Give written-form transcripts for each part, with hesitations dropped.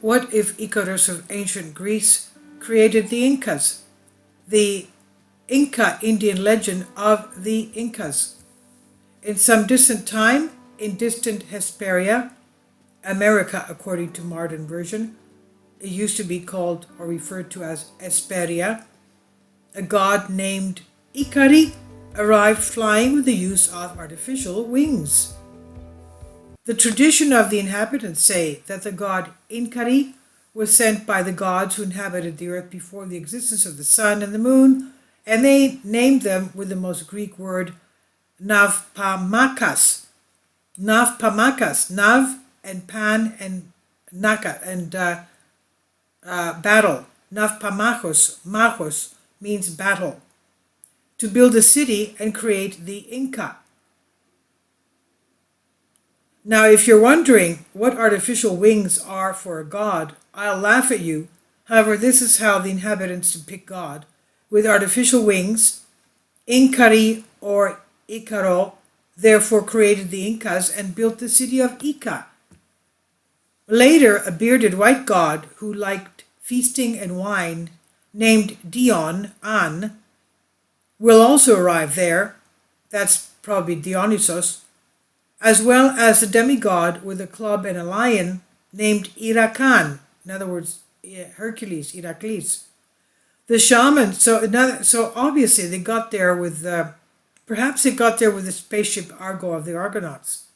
What if Icarus of ancient Greece created the Incas? The Inca Indian legend of the Incas. In some distant time, in distant Hesperia, America according to modern version, it used to be called or referred to as Hesperia, a god named Ikari arrived flying with the use of artificial wings. The tradition of the inhabitants say that the god Inkari was sent by the gods who inhabited the earth before the existence of the sun and the moon, and they named them with the most Greek word Navpamakas. Navpamakas, Nav and Pan and Naka and battle. Navpamachos, Machos means battle. To build a city and create the Inca. Now, if you're wondering what artificial wings are for a god, I'll laugh at you. However, this is how the inhabitants depict God. With artificial wings, Inkari or Icaro therefore created the Incas and built the city of Ica. Later, a bearded white god who liked feasting and wine, named Dion, An, will also arrive there. That's probably Dionysos, as well as a demigod with a club and a lion named Irakan, in other words, Hercules, Iraklis. The shaman, so obviously they got there with, perhaps they got there with the spaceship Argo of the Argonauts.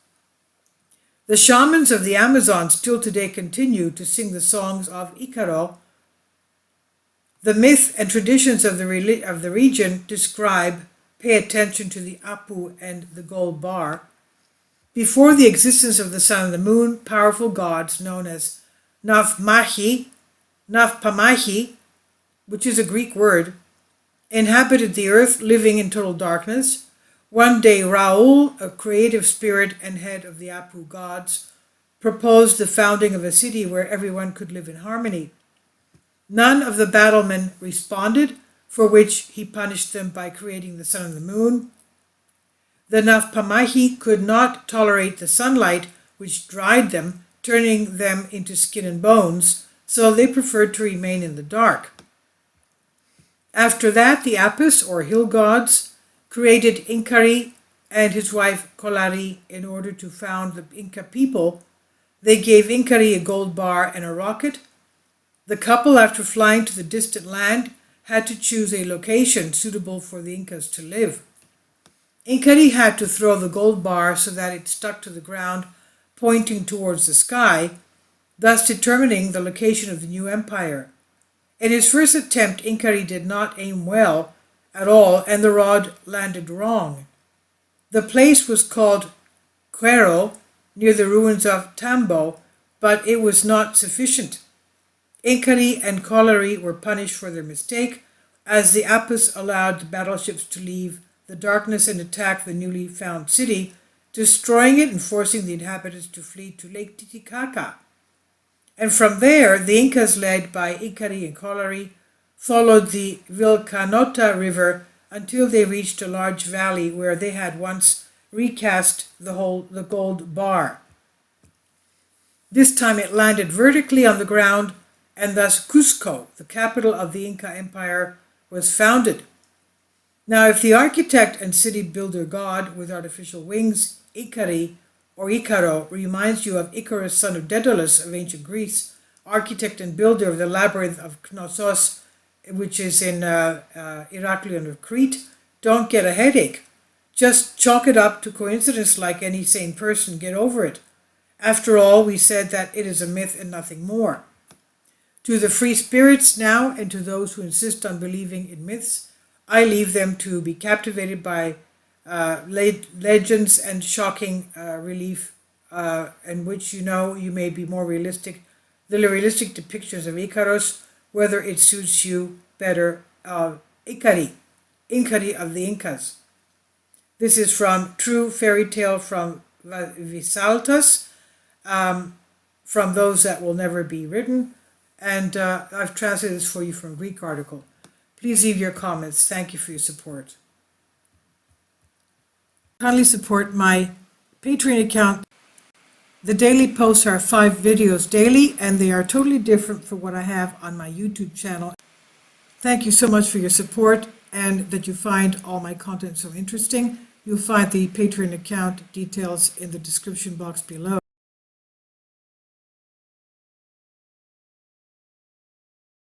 The shamans of the Amazon still today continue to sing the songs of Icaro. The myth and traditions of the region describe, pay attention to the Apu and the gold bar. Before the existence of the sun and the moon, powerful gods known as Navpamahi, which is a Greek word, inhabited the earth, living in total darkness. One day, Raoul, a creative spirit and head of the Apu gods, proposed the founding of a city where everyone could live in harmony. None of the battlemen responded, for which he punished them by creating the sun and the moon. The Navpamahi could not tolerate the sunlight, which dried them, turning them into skin and bones, so they preferred to remain in the dark. After that, the Apis, or hill gods, created Inkari and his wife Kolari in order to found the Inca people. They gave Inkari a gold bar and a rocket. The couple, after flying to the distant land, had to choose a location suitable for the Incas to live. Inkari had to throw the gold bar so that it stuck to the ground, pointing towards the sky, thus determining the location of the new empire. In his first attempt, Inkari did not aim well at all, and the rod landed wrong. The place was called Quero, near the ruins of Tambo, but it was not sufficient. Inkari and Kolari were punished for their mistake, as the Apis allowed the battleships to leave the darkness and attack the newly found city, destroying it and forcing the inhabitants to flee to Lake Titicaca. And from there, the Incas, led by Inkari and Kolari, followed the Vilcanota River until they reached a large valley where they had once recast the gold bar. This time it landed vertically on the ground, and thus Cusco, the capital of the Inca Empire, was founded. Now, if the architect and city builder god with artificial wings, Ikari or Icaro, reminds you of Icarus, son of Daedalus of ancient Greece, architect and builder of the labyrinth of Knossos, which is in Heraklion of Crete, don't get a headache. Just chalk it up to coincidence like any sane person. Get over it. After all, we said that it is a myth and nothing more. To the free spirits now, and to those who insist on believing in myths, I leave them to be captivated by legends and shocking relief, in which you may be more realistic, the realistic depictions of Icarus, whether it suits you better, Inkari of the Incas. This is from True Fairy Tale from Visaltas, from Those That Will Never Be Written, and I've translated this for you from a Greek article. Please leave your comments. Thank you for your support. Kindly support my Patreon account The daily posts are 5 videos daily, and they are totally different from what I have on my YouTube channel. Thank you so much for your support and that you find all my content so interesting. You'll find the Patreon account details in the description box below.